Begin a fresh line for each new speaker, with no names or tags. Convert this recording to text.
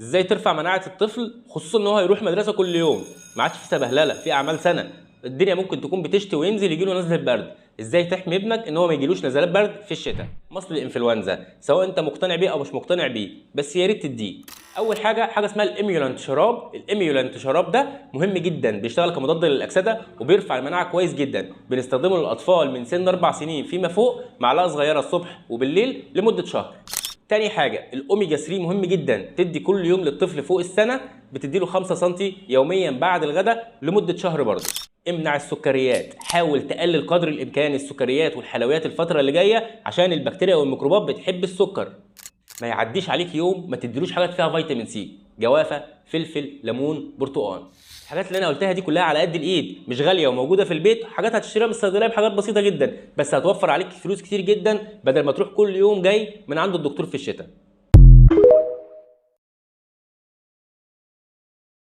ازاي ترفع مناعه الطفل، خصوصا ان هو هيروح مدرسه كل يوم، ما عادش في سبهلله، في اعمال سنه، الدنيا ممكن تكون بتشتي وينزل يجيله نزله برد. ازاي تحمي ابنك ان هو ما يجيلوش نزلات برد في الشتاء؟ مصل الانفلونزا، سواء انت مقتنع بيه او مش مقتنع بيه، بس يا ريت تديه. اول حاجه اسمها الاميولانت شراب. الاميولانت شراب ده مهم جدا، بيشتغل كمضاد للاكسده وبيرفع المناعه كويس جدا. بنستخدمه للاطفال من سن 4 سنين فيما فوق، معلقه صغيره الصبح وبالليل لمده شهر. تاني حاجه الاوميجا 3 مهم جدا، تدي كل يوم للطفل فوق السنه، بتديله 5 سم يوميا بعد الغداء لمده شهر برضه. امنع السكريات، حاول تقلل قدر الامكان السكريات والحلويات الفتره اللي جايه، عشان البكتيريا والميكروبات بتحب السكر. ما يعديش عليك يوم ما تديلوش حاجات فيها فيتامين سي، جوافه، فلفل، ليمون، برتقال. الحاجات اللي انا قلتها دي كلها على قد الايد، مش غاليه وموجوده في البيت، حاجات هتشتريها من الصيدليه بحاجات بسيطه جدا، بس هتوفر عليك فلوس كتير جدا بدل ما تروح كل يوم جاي من عند الدكتور في الشتاء.